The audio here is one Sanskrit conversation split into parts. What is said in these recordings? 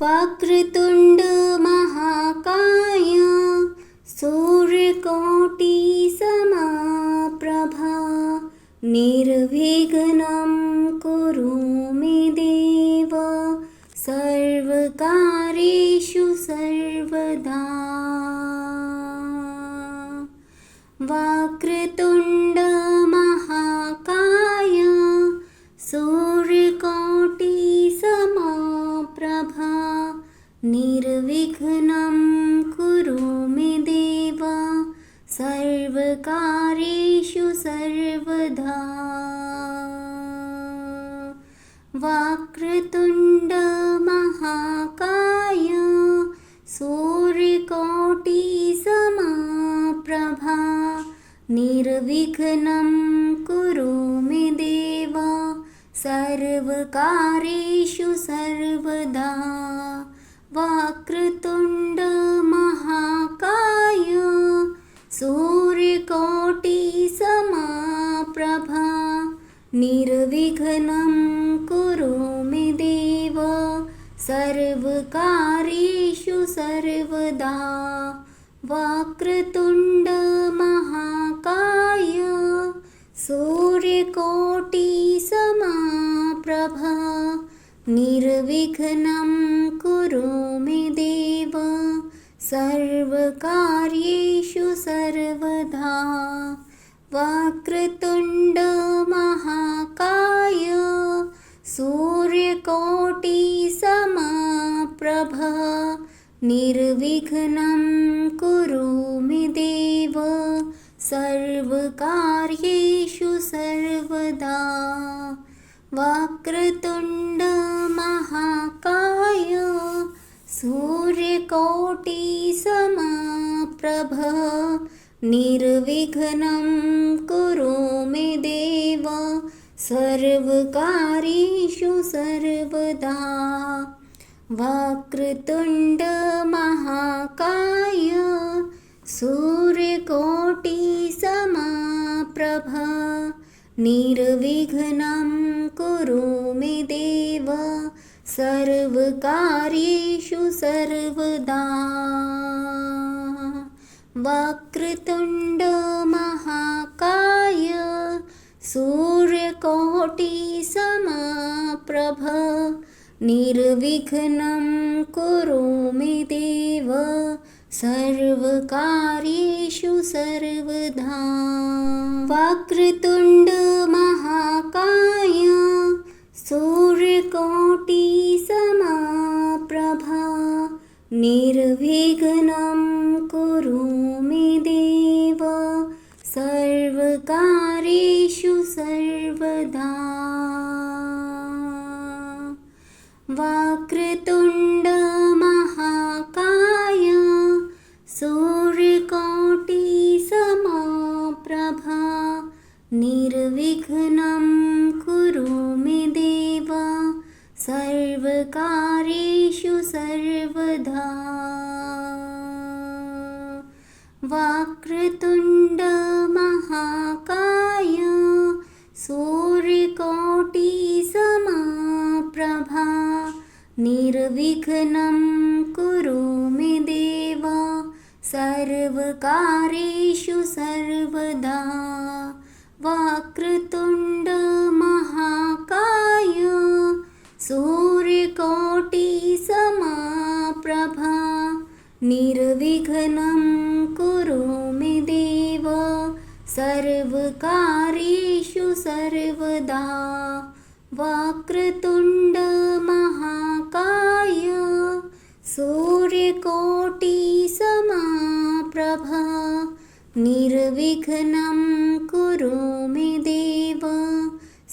वक्रतुण्ड महाकाय सूर्यकोटि समप्रभा निर्विघ्नं कुरु मे देव सर्वकार्येषु सर्वदा। वक्रतुण्ड महाकाय सूर्यकोटि समप्रभा निर्विघ्नं कुरु मे देव सर्वकार्येषु सर्वदा। वक्रतुण्ड महाकाय सूर्यकोटि समप्रभा निर्विघ्नं कुरु मे देव सर्वकार्येषु सर्वदा। वक्रतुण्ड महाकाय सूर्यकोटि समप्रभा निर्विघ्नं कुरु मे देव सर्वकार्येषु सर्वदा। वक्रतुण्ड महाकाय सूर्यकोटि समप्रभा निर्विघ्नं कुरु मे देव सर्वकार्येषु सर्वदा। वक्रतुण्ड महाकाय सूर्यकोटि समप्रभा निर्विघ्नं कुरु मे देव सर्वकार्येषु सर्वदा। वक्रतुण्ड महाकाय सूर्यकोटि समप्रभा निर्विघ्नं कुरु मे देव सर्वकार्येषु सर्वदा। वक्रतुण्ड महाकाय सूर्यकोटि समप्रभा निर्विघ्नं कुरु मे देव सर्वकार्येषु सर्वदा। वक्रतुण्ड महाकाय सूर्यकोटि समप्रभा निर्विघ्नं कुरु मे देव सर्वकार्येषु सर्वदा। वक्रतुण्ड महाकाय सूर्यकोटि समप्रभा निर्विघ्नं कुरु मे देव सर्वकार्येषु सर्वदा। वक्रतुण्ड महाकाय सूर्यकोटि समप्रभा निर्विघ्नं कुरु मे देव सर्वकार्येषु सर्वदा। वक्रतुण्ड महाकाय सूर्यकोटि समप्रभा निर्विघ्नं कुरु मे देव सर्वकार्येषु सर्वदा। वक्रतुण्ड महाकाय सूर्यकोटि समप्रभा निर्विघ्नं कुरु मे देव सर्वकार्येषु सर्वदा। वक्रतुण्ड महाकाय सूर्यकोटि समप्रभा निर्विघ्नं कुरु मे देव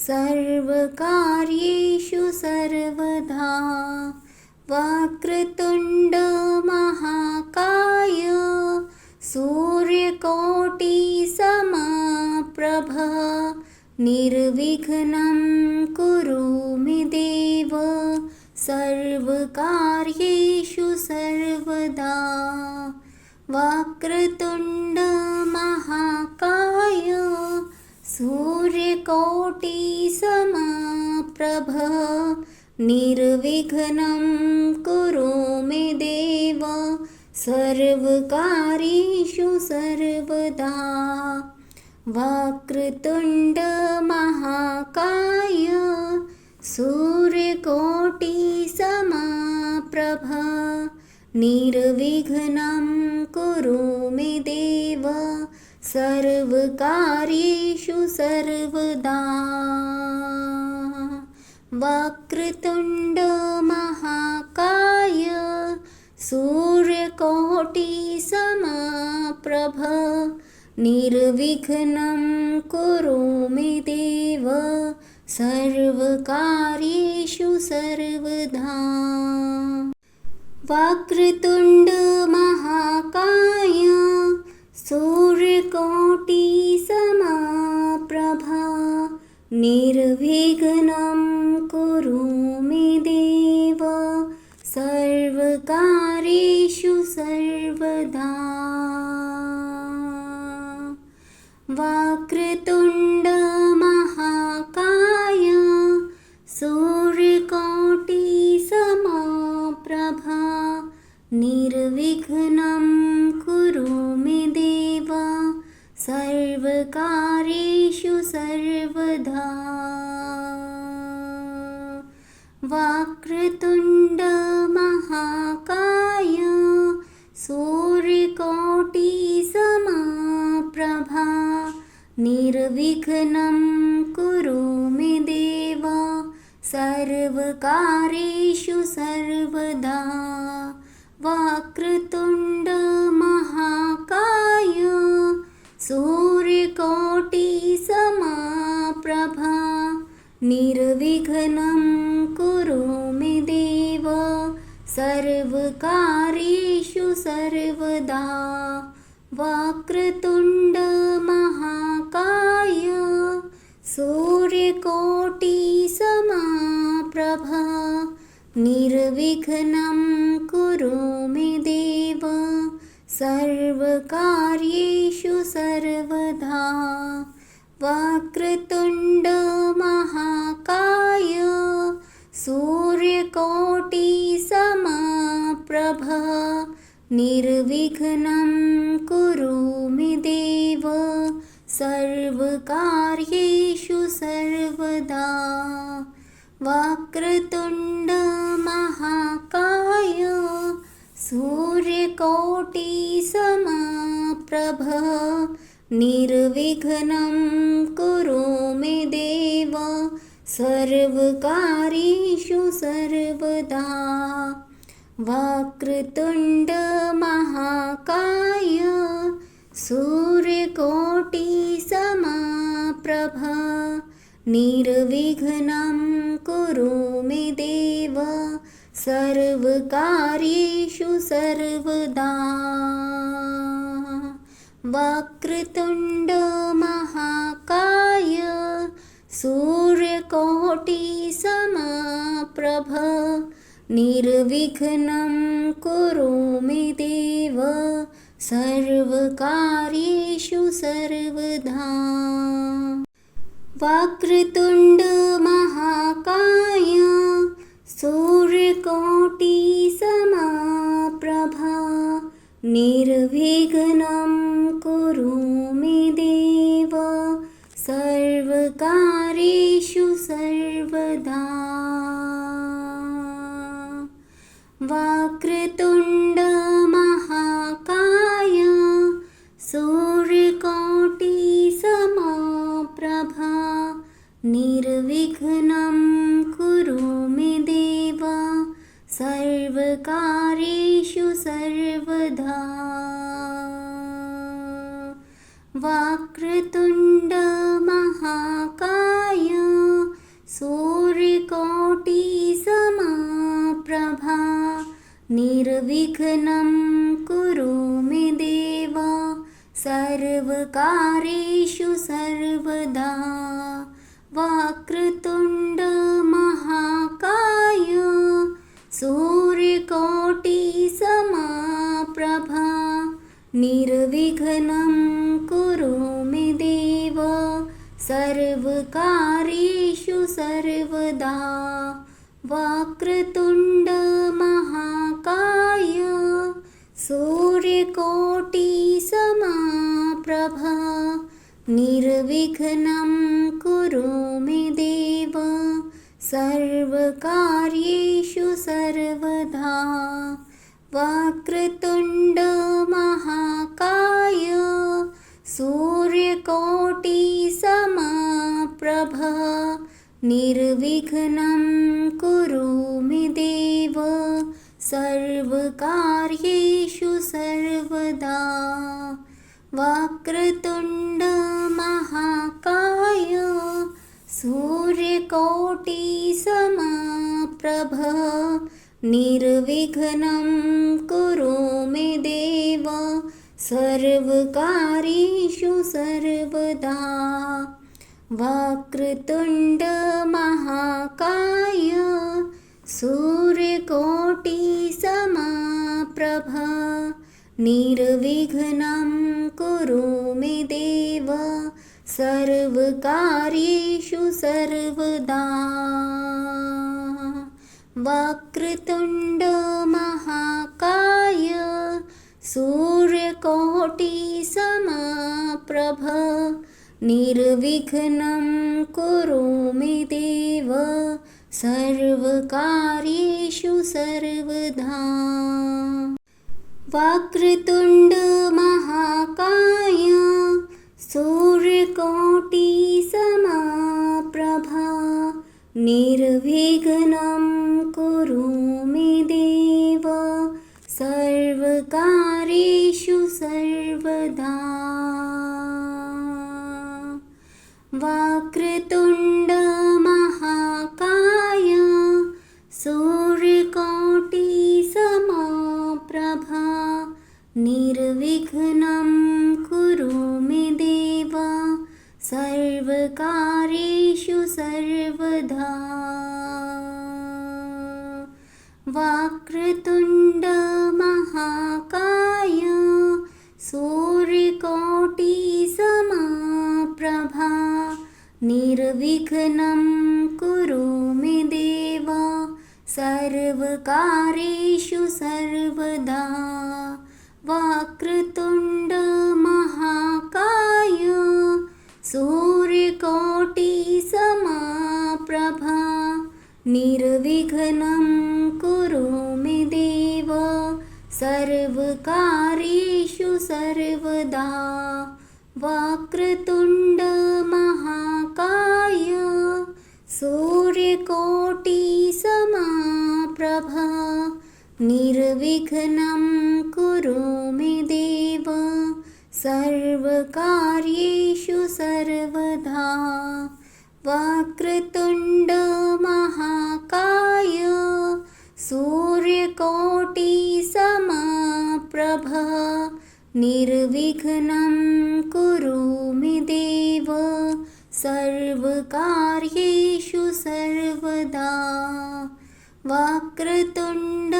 सर्वकार्येषु सर्वदा। वक्रतुण्ड महाकाय सूर्यकोटि समप्रभा निर्विघ्नं कुरु मे देव सर्वकार्येषु सर्वदा। वक्रतुण्ड महाकाय सूर्यकोटि समप्रभा निर्विघ्नं कुरु मे देव सर्वकार्येषु सर्वदा वक्रतुण्ड महाकाय सूर्यकोटिसमप्रभ निर्विघ्नं कुरु मे देव सर्वकार्येषु सर्वदा वक्रतुण्ड महाकाय सूर्यकोटिसमप्रभ निर्विघ्नं कुरु मे देव सर्वकार्येषु सर्वदा वक्रतुण्ड महाकाय सूर्यकोटिसमप्रभ निर्विघ्नं कुरु मे देव सर्वकार्येषु सर्वदा वक्रतुण्ड महाकाय सूर्यकोटिसमप्रभ निर्विघ्नं कुरु मे देव सर्वकार्येषु सर्वदा वक्रतुण्ड महाकाय सूर्यकोटिसमप्रभ निर्विघ्नं कुरु मे देव सर्वकार्येषु सर्वदा वक्रतुण्ड महाकाय सूर्यकोटिसमप्रभ निर्विघ्नं कुरु मे देव सर्वकार्येषु सर्वदा वक्रतुण्ड महाकाय सूर्यकोटिसमप्रभ निर्विघ्नं कुरु मे देव सर्वकार्येषु सर्वदा वक्रतुण्ड महाकाय सूर्यकोटिसमप्रभ निर्विघ्नं कुरु मे देव सर्वकार्येषु सर्वदा वक्रतुण्ड महाकाय सूर्यकोटिसमप्रभ निर्विघ्नं कुरु मे देव सर्वकार्येषु सर्वदा वक्रतुण्ड महाकाय सूर्यकोटिसमप्रभ निर्विघ्नं कुरु मे देव सर्वकार्येषु सर्वदा वक्रतुण्ड महाकाय सूर्यकोटिसमप्रभ निर्विघ्नं कुरु मे देव सर्वकार्येषु सर्वदा वक्रतुण्ड महाकाय सूर्यकोटिसमप्रभ निर्विघ्नं कुरु मे देव सर्वकार्येषु सर्वदा वक्रतुण्ड महाकाय सूर्यकोटिसमप्रभ निर्विघ्नं कुरु मे देव सर्वकार्येषु सर्वदा वक्रतुण्ड महाकाय सूर्यकोटिसमप्रभ निर्विघ्नं कुरु मे देव सर्वकार्येषु सर्वदा वक्रतुण्ड महाकाय सूर्यकोटिसमप्रभ निर्विघ्नं कुरु मे देव सर्वकार्येषु सर्वदा वक्रतुण्ड महाकाय सूर्यकोटिसमप्रभ निर्विघ्नं कुरु मे देव सर्वकार्येषु सर्वदा। वक्रतुण्ड महाकाय सूर्यकोटिसमप्रभ निर्विघ्नं कुरु मे देव सर्वकार्येषु सर्वदा। वक्रतुण्ड महाकाय सूर्यकोटिसमप्रभ निर्विघ्नं कुरु मे देव सर्वकार्येषु सर्वदा। वक्रतुण्ड महाकाय सूर्यकोटिसमप्रभ निर्विघ्नं कुरु मे देव सर्वकार्येषु सर्वदा। वक्रतुण्ड महाकाय सूर्यकोटिसमप्रभ निर्विघ्नं कुरु मे देव सर्वकार्येषु सर्वदा। वक्रतुण्ड महाकाय सूर्यकोटिसमप्रभ निर्विघ्नं कुरु मे देव सर्वकार्येषु सर्वदा। वक्रतुण्ड महाकाय सूर्यकोटिसमप्रभ निर्विघ्नं कुरु मे देव सर्वकार्येषु सर्वदा। वक्रतुण्ड महाकाय सूर्यकोटिसमप्रभ निर्विघ्नं कुरु मे देव सर्वकार्येषु सर्वदा। वक्रतुण्ड महाकाय सूर्यकोटिसमप्रभ निर्विघ्नं कुरु मे देव सर्वकार्येषु सर्वदा। वक्रतुण्ड महाकाय सूर्यकोटिसमप्रभ निर्विघ्नं कुरु मे देव सर्वकार्येषु सर्वदा। वक्रतुण्ड महाकाय सूर्यकोटिसमप्रभ निर्विघ्नं कुरु मे देव सर्वकार्येषु सर्वदा। वक्रतुण्ड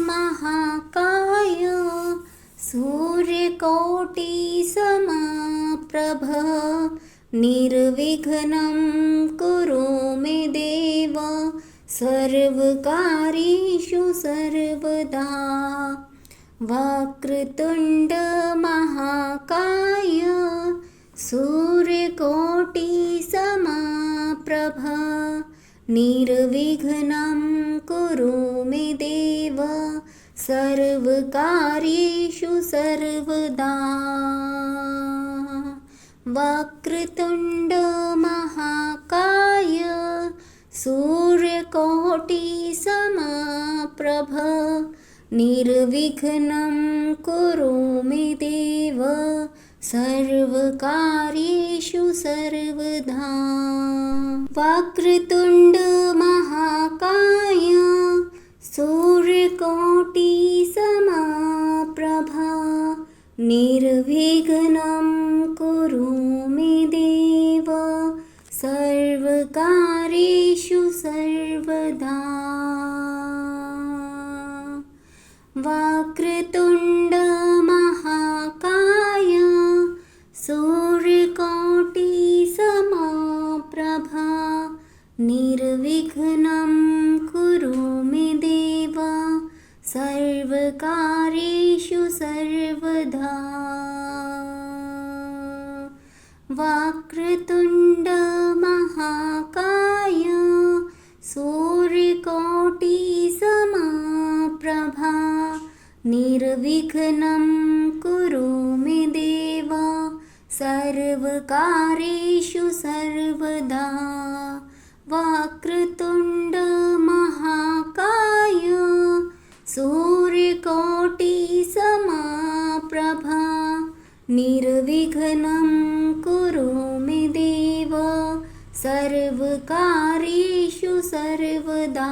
महाकाय सूर्यकोटिसमप्रभ निर्विघ्नं कुरु मे देव सर्वकार्येषु सर्वदा। वक्रतुण्ड महाकाय सूर्यकोटिसमप्रभ निर्विघ्नं कुरु मे देव सर्वकार्येषु सर्वदा। वक्रतुण्ड महाकाय सूर्यकोटिसमप्रभ निर्विघ्नं कुरु मे देव सर्वकार्येषु सर्वदा। वक्रतुण्ड महाकाय सूर्यकोटिसमप्रभ निर्विघ्नं कुरु मे देव सर्वकार्येषु सर्वदा। वक्रतुण्ड महाकाय सूर्यकोटिसमप्रभ निर्विघ्नं कुरु सर्वकार्येषु सर्वदा वक्रतुण्ड महाकाय सूर्यकोटिसमप्रभा निर्विघ्नं कुरु मे देव सर्वकार्येषु सर्वदा वक्रतुण्ड महाकाय सूर्यकोटिसमप्रभा निर्विघ्नं कुरु मे देव सर्वकार्येषु सर्वदा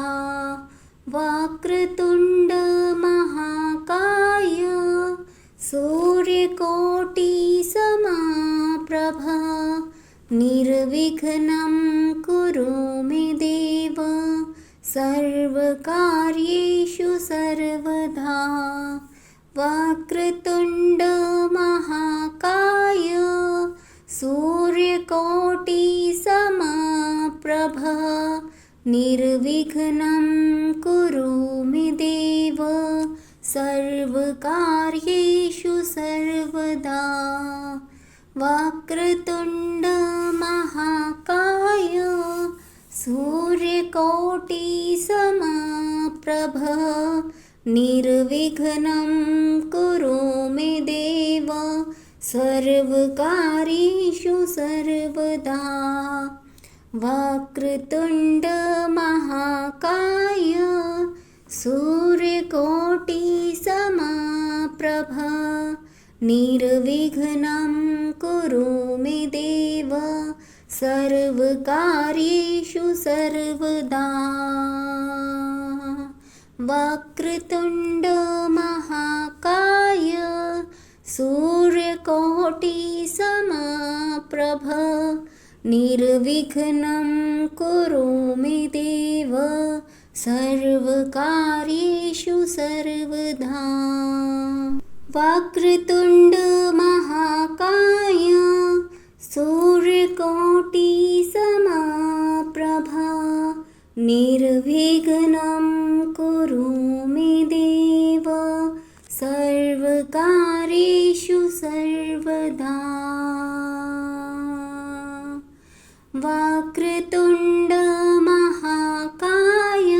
वक्रतुण्ड महाकाय सूर्यकोटिसमप्रभा निर्विघ्नं कुरु मे देव सर्वकार्येषु सर्वदा वक्रतुण्ड महाकाय सूर्यकोटिसमप्रभा निर्विघ्नं कुरु मे देव सर्वकार्येषु सर्वदा वक्रतुण्ड महाकाय सूर्यकोटिसमप्रभा निर्विघ्नं कुरु मे देव सर्वकार्येषु सर्वदा वक्रतुण्ड महाकाय सूर्यकोटिसमप्रभा निर्विघ्नं कुरु मे देव सर्वकार्येषु सर्वदा वक्रतुण्ड महाकाय सूर्यकोटिसमप्रभा निर्विघ्नं कुरु मे देव सर्वकार्येषु सर्वदा वक्रतुण्ड महाकाय सूर्यकोटिसमप्रभा निर्विघ्नं कुरु मे देव सर्वकार्येषु सर्वदा वक्रतुण्ड महाकाय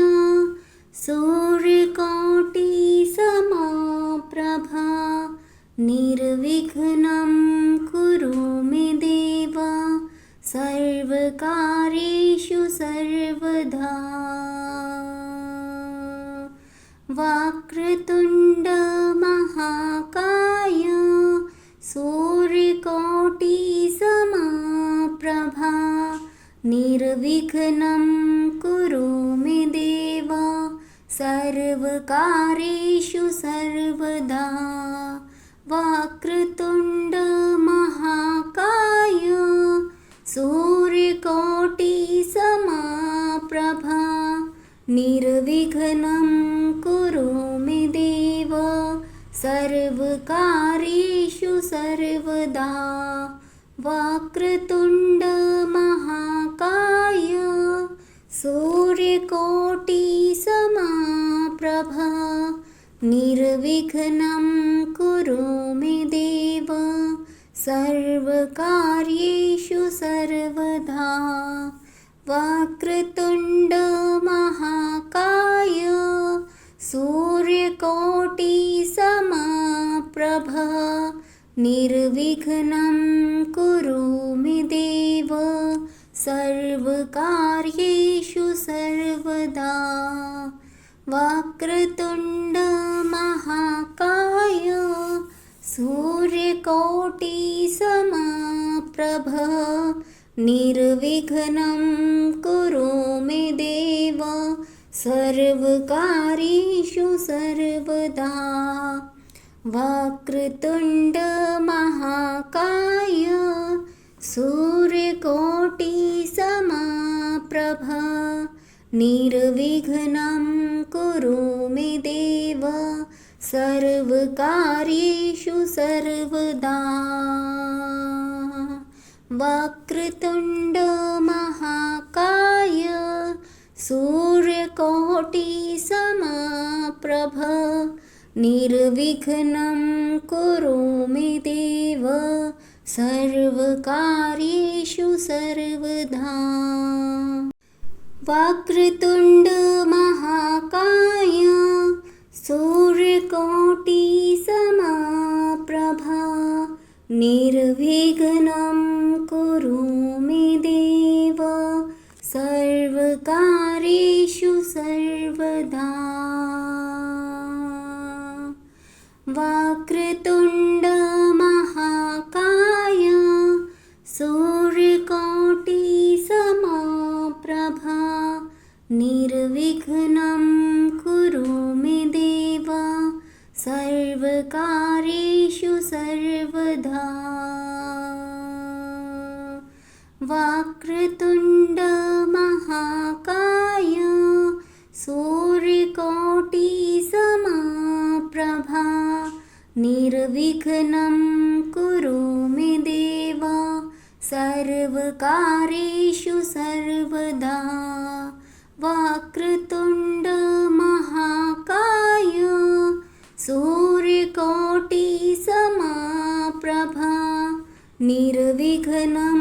सूर्यकोटिसमप्रभा निर्विघ्नं कुरु मे देव सर्वकार्येषु सर्वदा वक्रतुण्ड महाकाय सूर्यकोटिसमप्रभा निर्विघ्नं कुरु मे देव सर्वकार्येषु सर्वदा वक्रतुण्ड महाकाय सूर्यकोटिसमप्रभा निर्विघ्नं कुरु मे देव सर्वकार्येषु सर्वदा वक्रतुण्ड महाकाय सूर्यकोटिसमप्रभा निर्विघ्नं कुरु मे देव सर्वकार्येषु सर्वदा वक्रतुण्ड महाकाय सूर्यकोटिसमप्रभा निर्विघ्नं कुरु मे देव सर्वकार्येषु सर्वदा वक्रतुण्ड महाकाय सूर्यकोटिसमप्रभा निर्विघ्नं कुरु मे देव सर्वकार्येषु सर्वदा वक्रतुण्ड महाकाय सूर्यकोटिसमप्रभा निर्विघ्नं कुरु मे देव सर्वकार्येषु सर्वदा वक्रतुण्ड महाकाय सूर्यकोटिसमप्रभा प्रभ निर्विघ्नं कुरु मे देव सर्वकार्येषु सर्वदा वक्रतुण्ड महाकाय सूर्यकोटि समप्रभा निर्विघ्नं कुरु मे देव सर्वकार्येषु सर्वदा वक्रतुण्ड महाकाय सूर्यकोटि समप्रभा निर्विघ्नं कुरु मे देव सर्वकार्येषु सर्वदा वक्रतुण्ड महाकाय सूर्यकोटि समप्रभा निर्विघ्नं कुरु मे देव सर्वकार्येषु सर्वदा वक्रतुण्ड महाकाय सूर्यकोटि समप्रभा निर्विघ्नं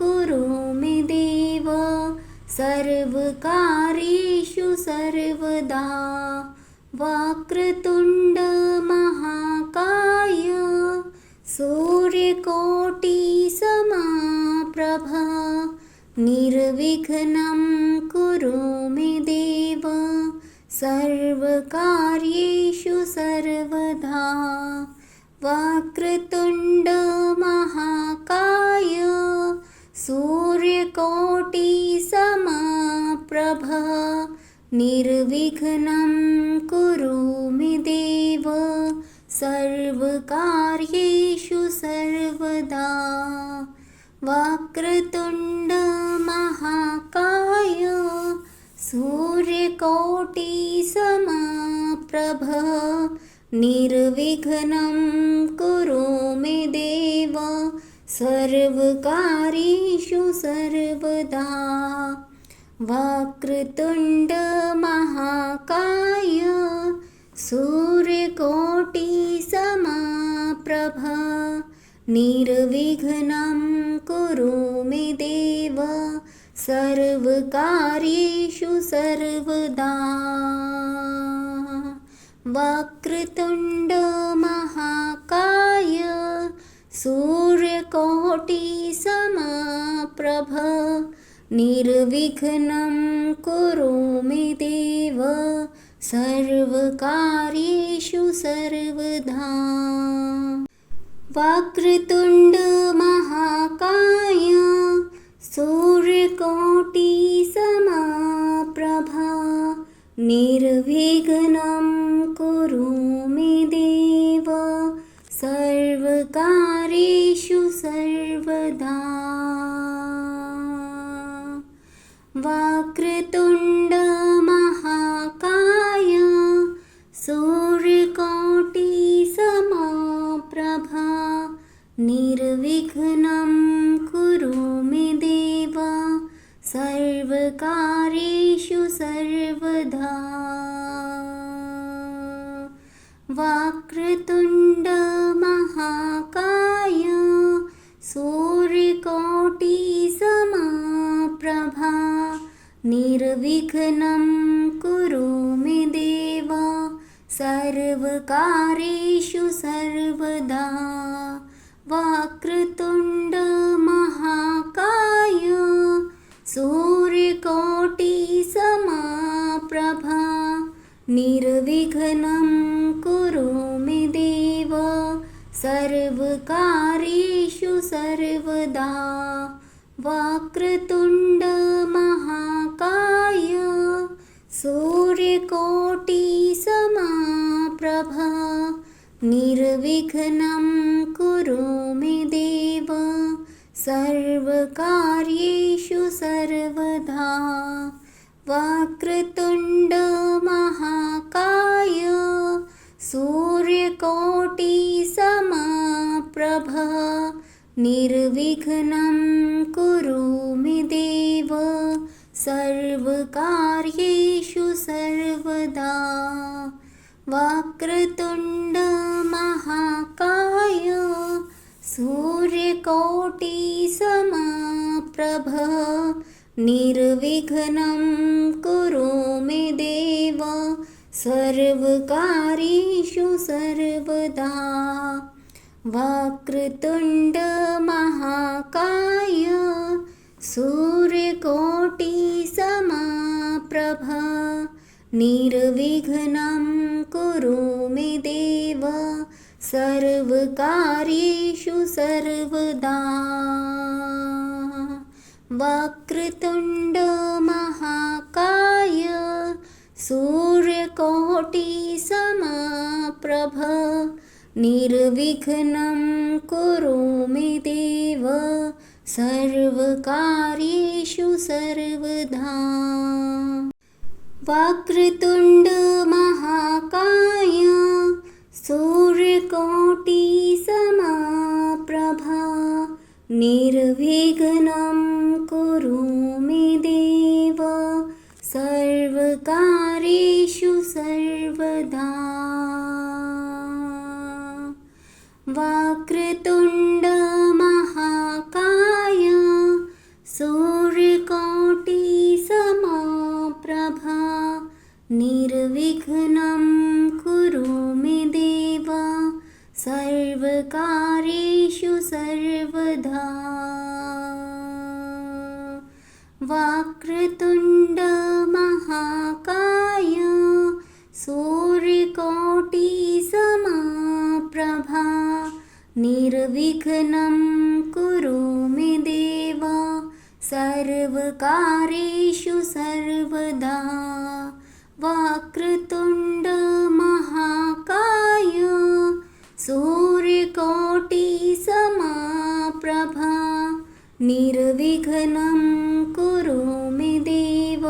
कुरु मे देव सर्वकार्येषु सर्वदा वक्रतुण्ड महाकाय सूर्यकोटि समप्रभा निर्विघ्नं कुरु मे देव सर्वकार्येषु सर्वदा वक्रतुण्ड महाकाय सूर्यकोटि समप्रभा निर्विघ्नं कुरु मे देव सर्वकार्येषु सर्वदा वक्रतुण्ड महाकाय सूर्यकोटि समप्रभा निर्विघ्नं कुरु मे देव सर्वकार्येषु सर्वदा वक्रतुण्ड महाकाय सूर्यकोटि समप्रभा निर्विघ्नं कुरु मे देव सर्वकार्येषु सर्वदा वक्रतुण्ड महाकाय सूर्यकोटि समप्रभा निर्विघ्नं कुरु मे देव सर्वकार्येषु सर्वदा वक्रतुण्ड महाकाय सूर्यकोटि समप्रभा निर्विघ्नं कुरु मे देव सर्वकार्येषु सर्वदा वक्रतुण्ड महाकाय सूर्यकोटि समप्रभा निर्विघ्नं कुरु मे देव सर्वकार्येषु सर्वदा वक्रतुण्ड महाकाय सूर्यकोटि समप्रभा निर्विघ्नं कुरु मे देव सर्वकार्येषु सर्वदा वक्रतुण्ड महाकाय सूर्यकोटि समप्रभा निर्विघ्नं कुरु मे देव सर्वकार्येषु सर्वदा वक्रतुण्ड महाकाय सूर्यकोटि समप्रभा निर्विघ्नं कुरु मे देव सर्वकार्येषु सर्वदा वक्रतुण्ड महाकाय सूर्यकोटि समप्रभा निर्विघ्नं कुरु मे देव सर्वकार्येषु सर्वदा वक्रतुण्ड महाकाय सूर्यकोटि समप्रभ निर्विघ्नं कुरु मे देव सर्वकार्येषु सर्वदा। वक्रतुण्ड महाकाय सूर्यकोटि समप्रभ निर्विघ्नं कुरु मे देव सर्वकार्येषु सर्वदा। वक्रतुण्ड महाकाय सूर्यकोटि समप्रभ निर्विघ्नं कुरु मे देव सर्वकार्येषु सर्वदा। वक्रतुण्ड महाकाय सूर्यकोटि समप्रभ निर्विघ्नं कुरु मे देव सर्वकार्येषु सर्वदा। वक्रतुण्ड महाकाय सूर्यकोटि समप्रभ निर्विघ्नं कुरु मे देव सर्वकार्येषु सर्वदा। वक्रतुण्ड महाकाय सूर्यकोटि समप्रभ निर्विघ्नं कुरु मे देव सर्वकार्येषु सर्वदा। वक्रतुण्ड महाकाय सूर्यकोटि समप्रभ निर्विघ्नं कुरु मे देव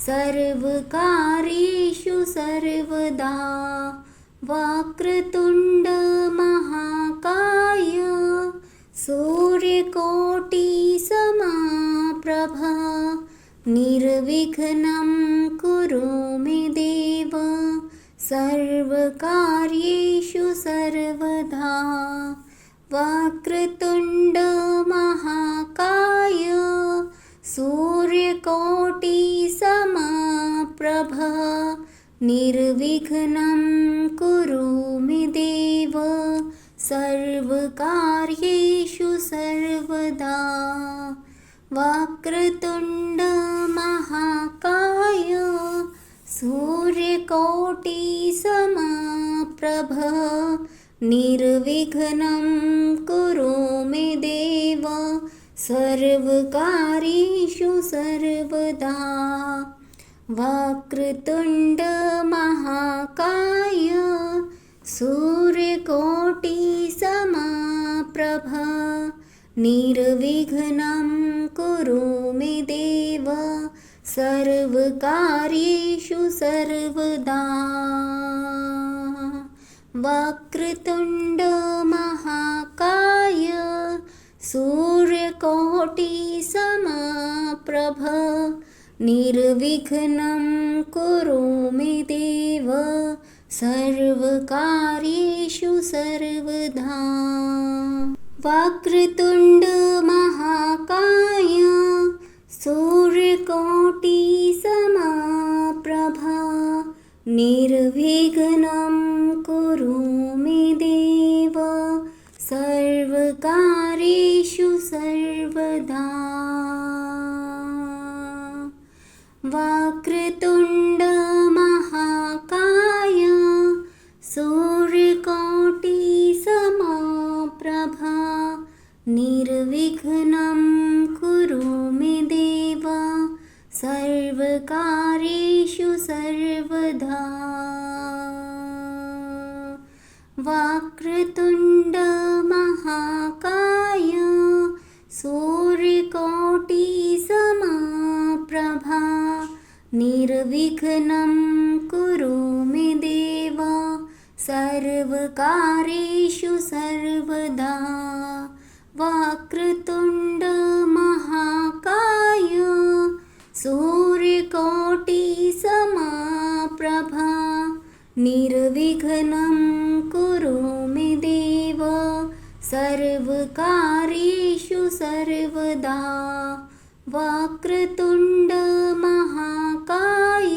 सर्वकार्येषु सर्वदा। वक्रतुण्ड महाकाय सूर्यकोटि समप्रभ निर्विघ्नं कुरु मे देव सर्वकार्येषु सर्वदा। वक्रतुण्ड महाकाय सूर्यकोटि समप्रभ निर्विघ्नं कुरु मे देव सर्वकार्येषु सर्वदा। वक्रतुण्ड महाकाय सूर्यकोटि समप्रभ निर्विघ्नं कुरु मे देव सर्वकार्येषु सर्वदा। वक्रतुण्ड महाकाय सूर्यकोटि समप्रभ निर्विघ्नं कुरु मे देव सर्वकार्येषु सर्वदा। वक्रतुण्ड महाकाय सूर्यकोटि समप्रभ निर्विघ्नं कुरु मे देव सर्वकार्येषु सर्वदा। वक्रतुण्ड महाकाय सूर्यकोटि समप्रभ निर्विघ्नं कुरु मे देव सर्वकार्येषु सर्वदा। वक्रतुण्ड महाकाय सूर्यकोटि समप्रभ निर्विघ्नं कुरु मे देव सर्वकार्येषु सर्वदा। वक्रतुण्ड महाकाय सूर्यकोटि समप्रभ निर्विघ्नं कुरु मे देव सर्वकार्येषु सर्वदा। वक्रतुण्ड महाकाय सूर्यकोटि समप्रभ निर्विघ्नं कुरु मे देव सर्वकार्येषु सर्वदा वक्रतुण्ड महाकाय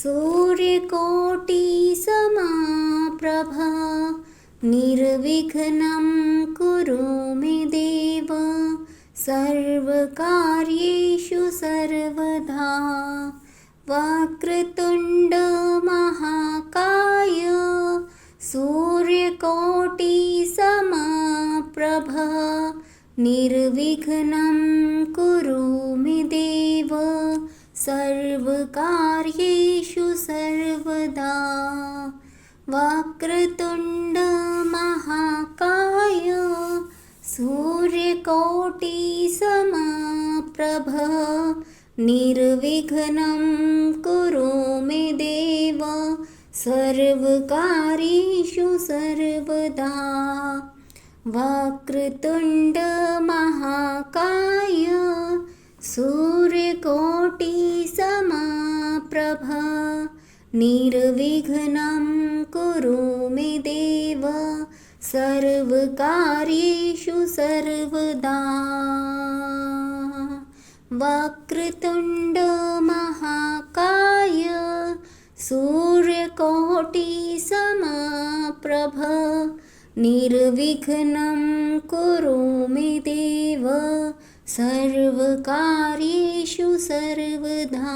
सूर्यकोटिसमप्रभ निर्विघ्नं कुरु मे देव सर्वकार्येषु सर्वदा वक्रतुण्ड महाकाय सूर्यकोटिसमप्रभ निर्विघ्नं कुरु मे देव सर्वकार्येषु सर्वदा वक्रतुण्ड महाकाय सूर्यकोटिसमप्रभ निर्विघ्नं कुरु मे देव सर्वकार्येषु सर्वदा वक्रतुण्ड महाकाय सूर्यकोटिसमप्रभ निर्विघ्नं कुरु मे देव सर्वकार्येषु सर्वदा वक्रतुण्ड महाकाय सूर्यकोटिसमप्रभ निर्विघ्नं कुरु मे देव सर्वकार्येषु सर्वदा।